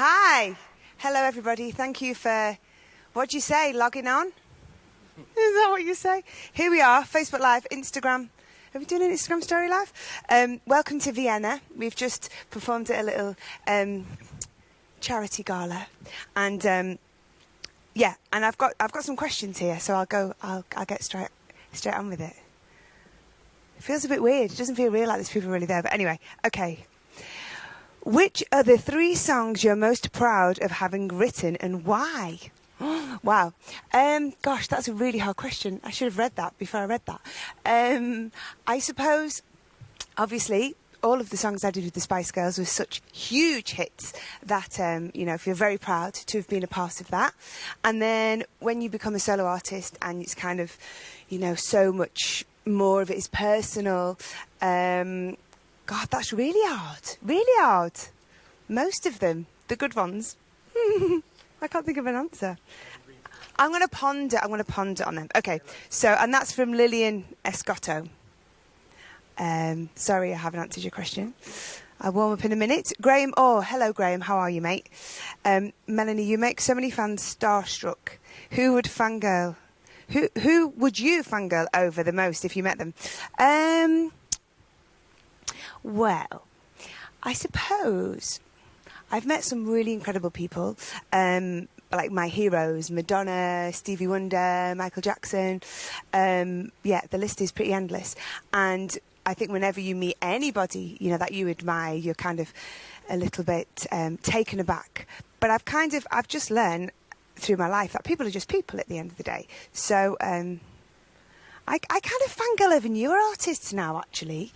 Hi. Hello, everybody. Thank you for, what do you say, logging on? Is that what you say? Here we are, Facebook Live, Instagram. Are we doing an Instagram story live? Welcome to Vienna. We've just performed at a little charity gala. And, yeah, and I've got some questions here, so I'll get straight on with it. It feels a bit weird. It doesn't feel real like there's people really there. But anyway, okay. Which are the 3 songs you're most proud of having written and why? Wow. Gosh, that's a really hard question. I should have read that before I read that. I suppose, obviously, all of the songs I did with the Spice Girls were such huge hits that, I feel very proud to have been a part of that. And then when you become a solo artist and it's kind of, so much more of it is personal, God, that's really hard. Most of them, the good ones. I can't think of an answer. I'm going to ponder on them. Okay, and that's from Lillian Escotto. Sorry, I haven't answered your question. I'll warm up in a minute. Graham, hello Graham, how are you, mate? Melanie, you make so many fans starstruck. Who would fangirl? Who would you fangirl over the most if you met them? Well, I suppose I've met some really incredible people, like my heroes, Madonna, Stevie Wonder, Michael Jackson. The list is pretty endless. And I think whenever you meet anybody, that you admire, you're kind of a little bit taken aback. But I've just learned through my life that people are just people at the end of the day. So I kind of fangirl over newer artists now, actually.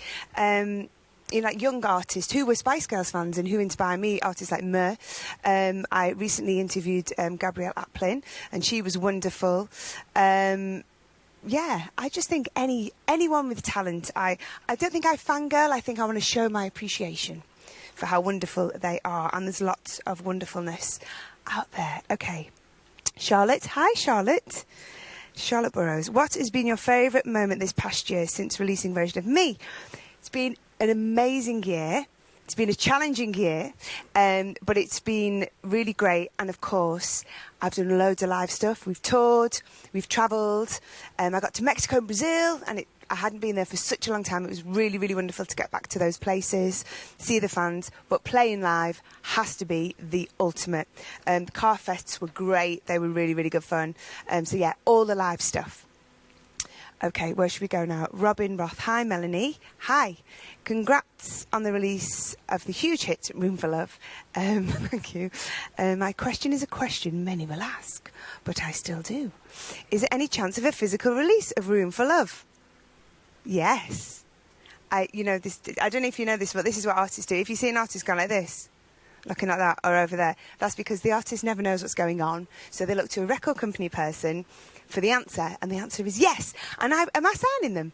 Like young artists who were Spice Girls fans and who inspire me, artists like Mur. I recently interviewed Gabrielle Aplin, and she was wonderful. I just think anyone with talent. I don't think I fangirl. I think I want to show my appreciation for how wonderful they are, and there's lots of wonderfulness out there. Okay, Charlotte. Hi, Charlotte. Charlotte Burrows. What has been your favourite moment this past year since releasing Version of Me? It's been an amazing year. It's been a challenging year, but it's been really great. And of course, I've done loads of live stuff. We've toured, we've travelled. I got to Mexico and Brazil, and I hadn't been there for such a long time. It was really, really wonderful to get back to those places, see the fans. But playing live has to be the ultimate. The car fests were great. They were really, really good fun. All the live stuff. Okay, where should we go now? Robin Roth. Hi, Melanie. Hi. Congrats on the release of the huge hit, Room for Love. Thank you. My question is a question many will ask, but I still do. Is there any chance of a physical release of Room for Love? Yes. I don't know if you know this, but this is what artists do. If you see an artist going like this, looking like that, or over there, that's because the artist never knows what's going on. So they look to a record company person for the answer, and the answer is yes. And am I signing them?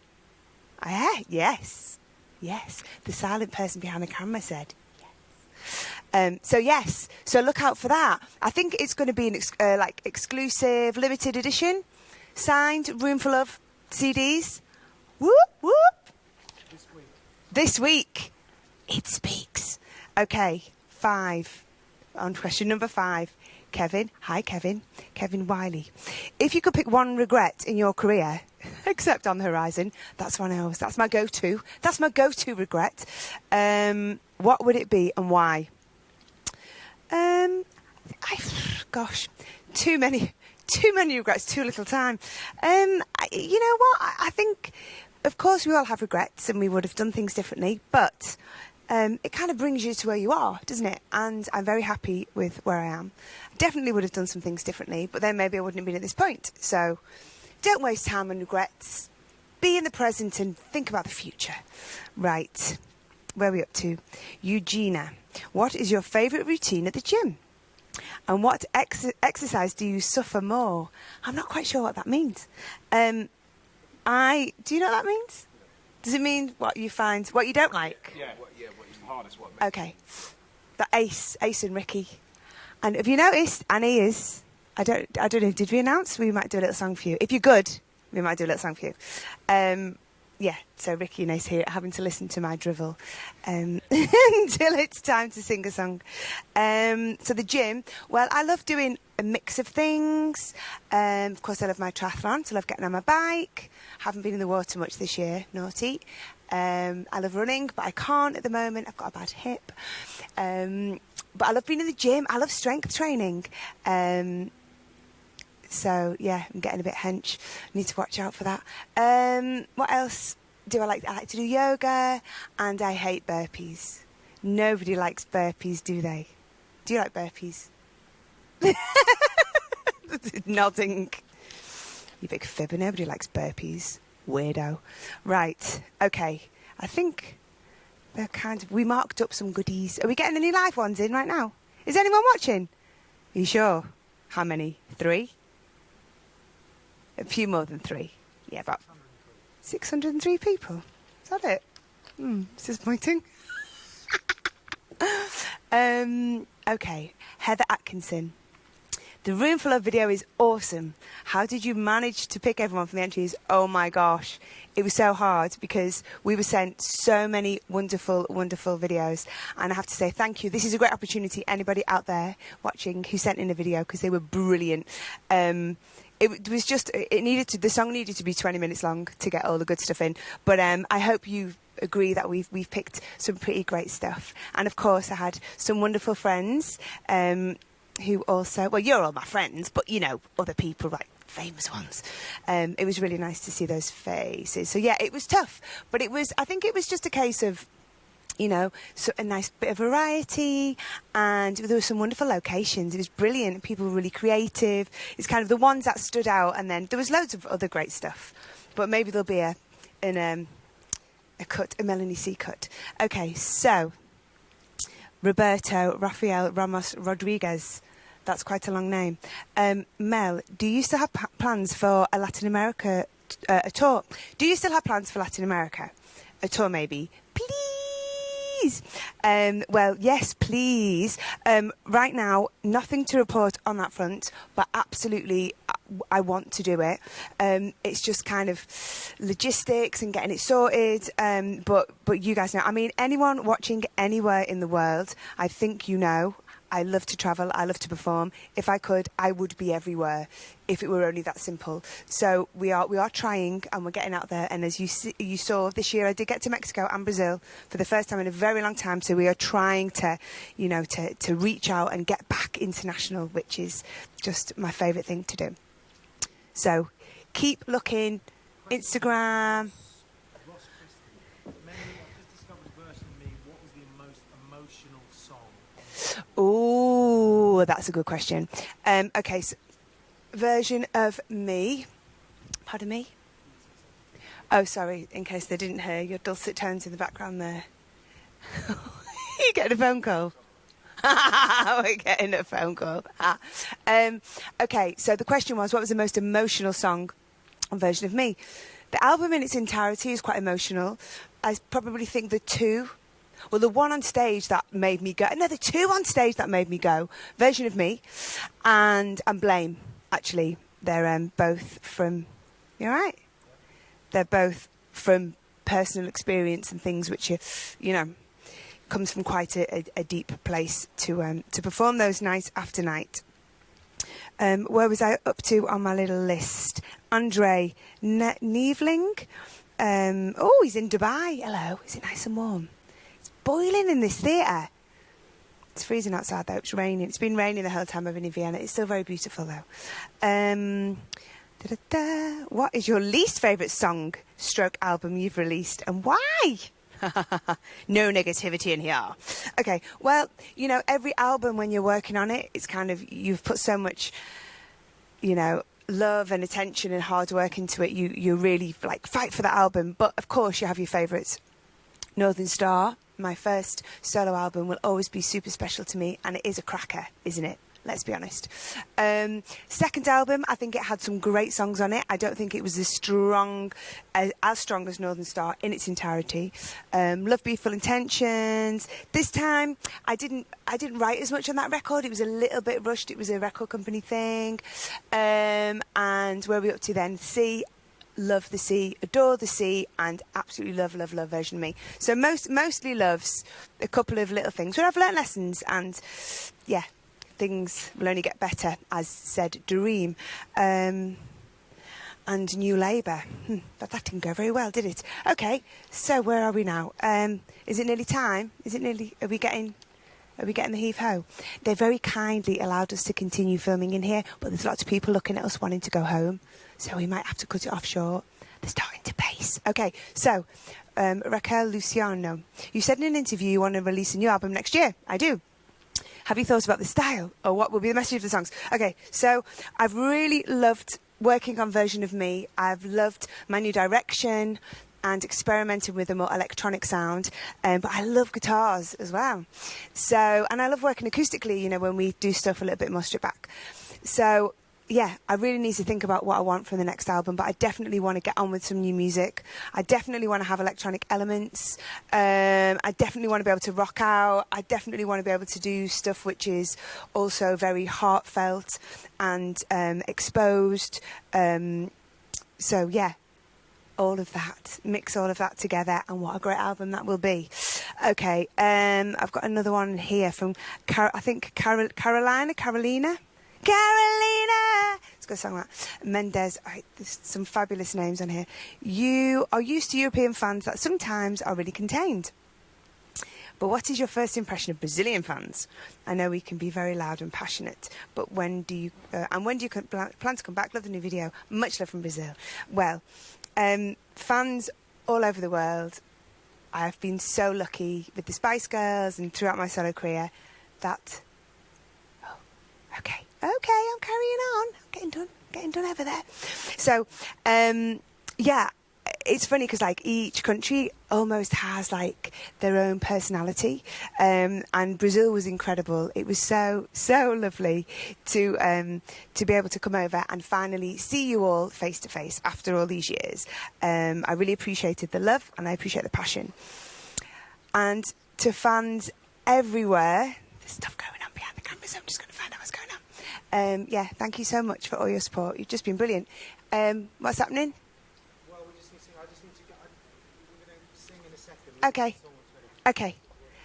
Yes. Yes. The silent person behind the camera said yes. Yes. So look out for that. I think it's going to be an exclusive, limited edition, signed Room for Love CDs. Whoop, whoop. This week. It speaks. Okay, 5. On question number 5. Kevin. Hi, Kevin. Kevin Wiley. If you could pick one regret in your career, except on the horizon, that's one else. That's my go-to. That's my go-to regret. What would it be and why? Too many regrets, too little time. You know what? I think, of course, we all have regrets and we would have done things differently, but it kind of brings you to where you are, doesn't it? And I'm very happy with where I am. Definitely would have done some things differently, but then maybe I wouldn't have been at this point. So don't waste time on regrets. Be in the present and think about the future. Right. Where are we up to? Eugenia. What is your favourite routine at the gym? And what exercise do you suffer more? I'm not quite sure what that means. Do you know what that means? Does it mean what you find, what you don't like? Yeah, what is the hardest one? Okay. The Ace and Ricky. And have you noticed, Annie is, I don't know, did we announce we might do a little song for you? If you're good, we might do a little song for you. yeah, so Ricky and Ace here having to listen to my drivel until it's time to sing a song. So the gym, well, I love doing a mix of things. Of course, I love my triathlon, so I love getting on my bike. Haven't been in the water much this year, naughty. I love running, but I can't at the moment. I've got a bad hip. But I love being in the gym. I love strength training. So, yeah, I'm getting a bit hench. I need to watch out for that. What else do I like? I like to do yoga, and I hate burpees. Nobody likes burpees, do they? Do you like burpees? Nodding. You big fibber. Nobody likes burpees. Weirdo. Right. Okay. I think they're we marked up some goodies. Are we getting any live ones in right now? Is anyone watching? Are you sure? How many? 3? A few more than 3. Yeah, about 603 people. Is that it? It's disappointing. Okay, Heather Atkinson. The Room Full of video is awesome. How did you manage to pick everyone from the entries? Oh my gosh. It was so hard because we were sent so many wonderful, wonderful videos. And I have to say thank you. This is a great opportunity. Anybody out there watching who sent in a video, because they were brilliant. It was just, the song needed to be 20 minutes long to get all the good stuff in. But I hope you agree that we've picked some pretty great stuff. And of course I had some wonderful friends who also, well, you're all my friends, but you know, other people, right, famous ones. It was really nice to see those faces. So yeah, it was tough, but I think it was just a case of, you know, so a nice bit of variety, and there were some wonderful locations. It was brilliant. People were really creative. It's kind of the ones that stood out, and then there was loads of other great stuff. But maybe there'll be a Melanie C cut. Okay, so Roberto Rafael Ramos Rodriguez. That's quite a long name. Mel, do you still have plans for a Latin America a tour? Do you still have plans for Latin America? A tour, maybe? Please. Well, yes, please. Right now, nothing to report on that front, but absolutely, I want to do it. It's just kind of logistics and getting it sorted. But you guys know. I mean, anyone watching anywhere in the world, I think you know. I love to travel. I love to perform. If I could, I would be everywhere if it were only that simple. So we are trying, and we're getting out there. And as you saw this year, I did get to Mexico and Brazil for the first time in a very long time. So we are trying to, you know, to reach out and get back international, which is just my favourite thing to do. So keep looking. Instagram. Oh, that's a good question. Okay, so version of me. Pardon me? Oh, sorry, in case they didn't hear your dulcet tones in the background there. You getting a phone call? We're getting a phone call. Okay, so the question was, what was the most emotional song on version of me? The album in its entirety is quite emotional. I probably think the one on stage that made me go, no, the 2 on stage that made me go, version of me and Blame, actually. They're both from, you all right? They're both from personal experience and things which are, you know, comes from quite a deep place to perform those night after night. Where was I up to on my little list? Andre Nievling. Oh, he's in Dubai. Hello. Is it nice and warm? Boiling in this theatre. It's freezing outside though. It's raining. It's been raining the whole time I've been in Vienna. It's still very beautiful though. What is your least favourite song / album you've released, and why? No negativity in here. Okay, well, you know, every album when you're working on it, it's kind of, you've put so much, you know, love and attention and hard work into it. You really like fight for that album. But of course you have your favourites. Northern Star, my first solo album, will always be super special to me, and it is a cracker, isn't it? Let's be honest. Second album, I think it had some great songs on it. I don't think it was as strong as Northern Star in its entirety. Love Beautiful Intentions. This time, I didn't write as much on that record. It was a little bit rushed. It was a record company thing. And where are we up to then? See, love the sea, adore the sea, and absolutely love version of me. So mostly loves a couple of little things where I've learnt lessons, and yeah, things will only get better, as said Dream. And New Labour. But that didn't go very well, did it? Okay, so where are we now? Is it nearly time? Are we getting the heave-ho? They very kindly allowed us to continue filming in here, but there's lots of people looking at us wanting to go home, so we might have to cut it off short. They're starting to pace. Okay, so Raquel Luciano, you said in an interview you want to release a new album next year. I do. Have you thought about the style, or what will be the message of the songs? Okay, so I've really loved working on Version of Me. I've loved my new direction and experimenting with a more electronic sound, but I love guitars as well. So, and I love working acoustically, you know, when we do stuff a little bit more stripped back. So yeah, I really need to think about what I want from the next album, but I definitely want to get on with some new music. I definitely want to have electronic elements. I definitely want to be able to rock out. I definitely want to be able to do stuff which is also very heartfelt and exposed. So yeah, all of that, mix all of that together, and what a great album that will be. Okay, I've got another one here from, Carolina. It's got a song like Mendez. There's some fabulous names on here. You are used to European fans that sometimes are really contained. But what is your first impression of Brazilian fans? I know we can be very loud and passionate, but when do you plan to come back? Love the new video. Much love from Brazil. Well, fans all over the world. I've been so lucky with the Spice Girls and throughout my solo career that... Oh, okay, I'm carrying on. I'm getting done over there. So, yeah, it's funny because like each country almost has like their own personality, and Brazil was incredible. It was so lovely to be able to come over and finally see you all face to face after all these years. I really appreciated the love and I appreciate the passion. And to fans everywhere, there's stuff going on behind the camera, so I'm just going to find out what's going on. Yeah, thank you so much for all your support. You've just been brilliant. What's happening? Well, I just need to get... We're going to sing in a second. Okay.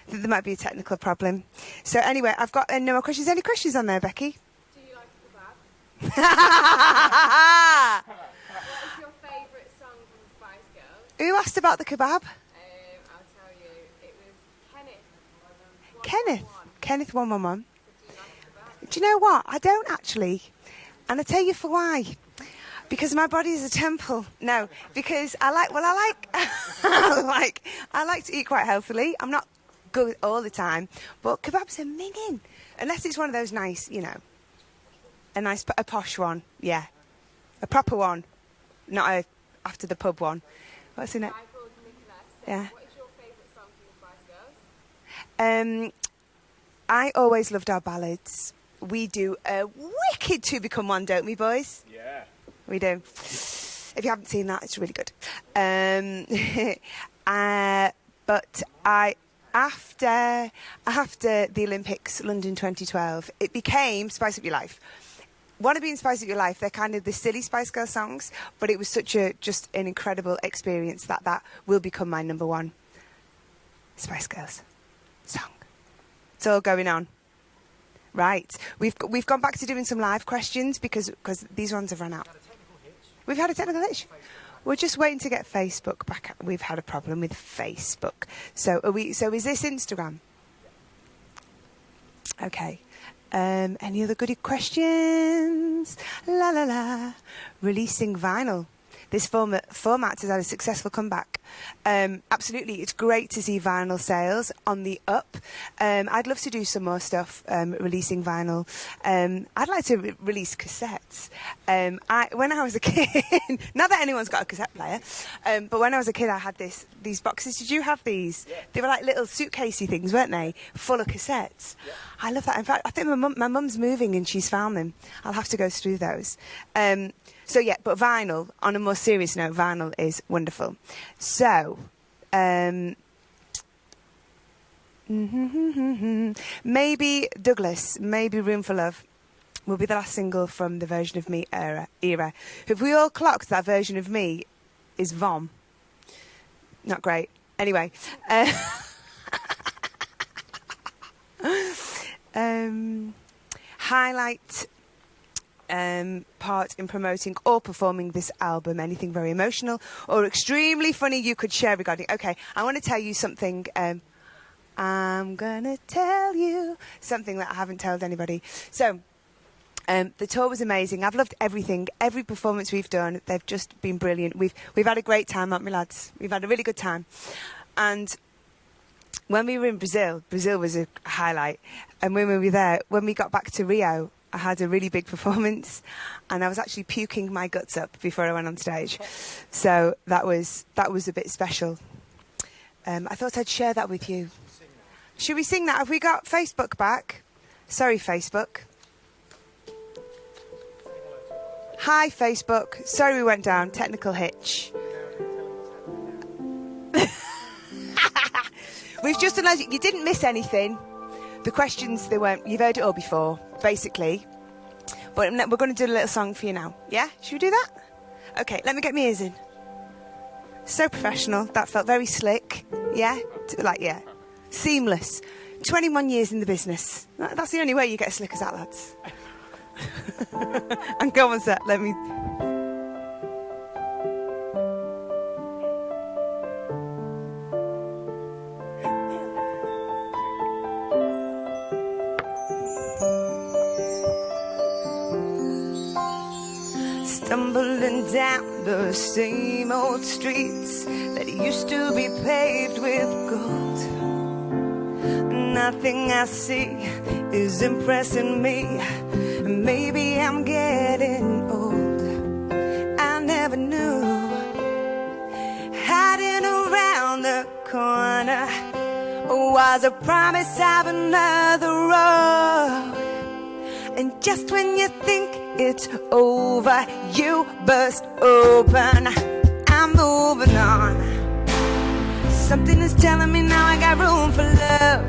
There might be a technical problem. So anyway, I've got no more questions. Any questions on there, Becky? Do you like kebab? What is your favourite song from the Spice Girls? Who asked about the kebab? I'll tell you. It was Kenneth. Kenneth 111. Do you like kebab? Do you know what? I don't actually. And I'll tell you for why. Because my body is a temple. No, because I like to eat quite healthily. I'm not good all the time, but kebabs are minging. Unless it's one of those nice, you know, a posh one. Yeah. A proper one. Not a after the pub one. What's in it? Yeah. What is your favourite song from the Spice Girls? I always loved our ballads. We do a wicked Two Become One, don't we, boys? Yeah. We do. If you haven't seen that, it's really good. But after the Olympics, London 2012, it became Spice Up Your Life. Wanna Be in Spice Up Your Life, they're kind of the silly Spice Girl songs, but it was just an incredible experience that will become my number one Spice Girls song. It's all going on. Right, we've gone back to doing some live questions because these ones have run out. We've had a technical hitch. We're just waiting to get Facebook back. We've had a problem with Facebook. So is this Instagram? Okay. Any other goody questions? La la la. Releasing vinyl. This format has had a successful comeback. Absolutely, it's great to see vinyl sales on the up. I'd love to do some more stuff releasing vinyl. I'd like to release cassettes. When I was a kid, not that anyone's got a cassette player, but when I was a kid I had these boxes. Did you have these? Yeah. They were like little suitcasey things, weren't they? Full of cassettes. Yeah. I love that. In fact, I think my mum's moving and she's found them. I'll have to go through those. So yeah, but vinyl, on a more serious note, vinyl is wonderful. So, maybe Douglas, maybe Room for Love. will be the last single from the Version of Me era. Have we all clocked that Version of Me is vom? Not great. Anyway. Highlight part in promoting or performing this album, anything very emotional or extremely funny you could share regarding... Okay, I want to tell you something. I'm gonna tell you something that I haven't told anybody. So, the tour was amazing. I've loved everything, every performance we've done. They've just been brilliant. We've had a great time, haven't we, lads? We've had a really good time. And when we were in Brazil was a highlight. And when we were there, when we got back to Rio, I had a really big performance, and I was actually puking my guts up before I went on stage. So that was a bit special. I thought I'd share that with you. Should we sing that? Have we got Facebook back? Sorry, Facebook. Hi, Facebook. Sorry we went down. Technical hitch. We've just done... You didn't miss anything. The questions, they weren't... You've heard it all before, basically. But we're going to do a little song for you now. Yeah? Should we do that? Okay, let me get my ears in. So professional. That felt very slick. Yeah? Yeah. Seamless. 21 years in the business. That's the only way you get as slick as that, lads. And go on, sir. Let me... Stumbling down the same old streets that used to be paved with gold. Nothing I see is impressing me. Maybe I'm getting old. I never knew hiding around the corner was a promise of another road. And just when you think it's over, you burst open. I'm moving on. Something is telling me now I got room for love.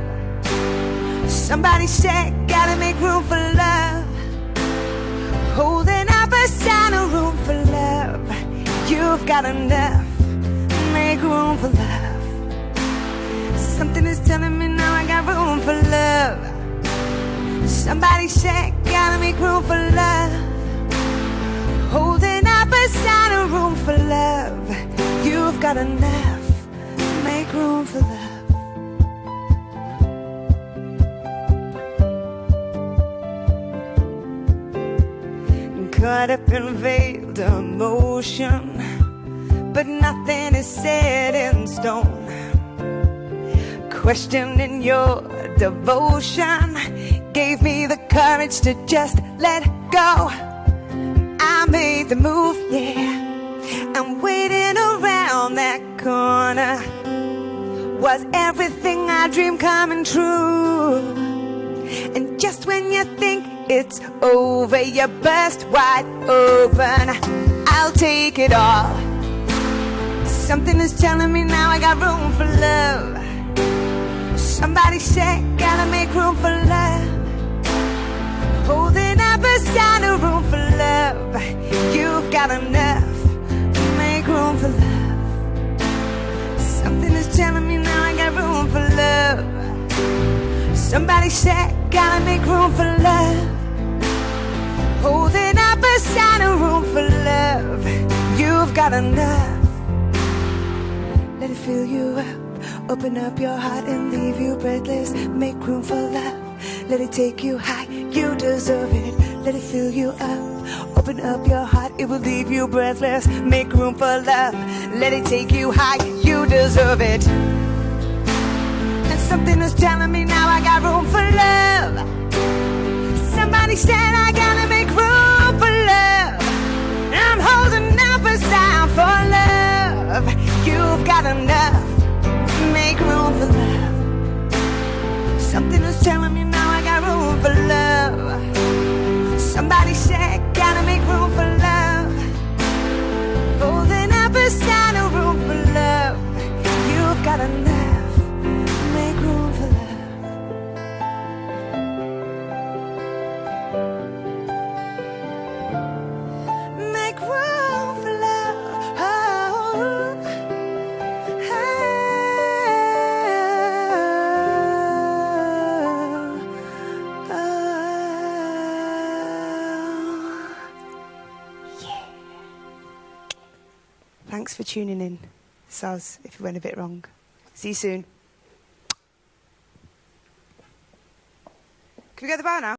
Somebody said, gotta make room for love. Holding up a sign of room for love. You've got enough. Make room for love. Something is telling me now I got room for love. Somebody said, gotta make room for love. Holding up a sign of room for love. You've got enough. Make room for love. Caught up in veiled emotion, but nothing is set in stone. Questioning your devotion gave me the courage to just let go. I made the move, yeah. I'm waiting around that corner. Was everything I dreamed coming true? And just when you think it's over, you burst wide open. I'll take it all. Something is telling me now I got room for love. Somebody said, gotta make room for love. Holding up a sign of room for love. You've got enough. Make room for love. Something is telling me now I got room for love. Somebody said, gotta make room for love. Holding up a sign of room for love. You've got enough. Let it fill you up. Open up your heart and leave you breathless. Make room for love. Let it take you high. You deserve it. Let it fill you up. Open up your heart. It will leave you breathless. Make room for love. Let it take you high. You deserve it. And something is telling me now I got room for love. Somebody said I gotta make room for love. I'm holding up a sign for love. You've got enough. Make room for love. Something is telling me now I got room for love. Somebody said gotta make room for love. Holding up a sign of room for love. You've got enough. Make room for love. Thanks for tuning in. Soz, if we went a bit wrong. See you soon. Can we go to the bar now?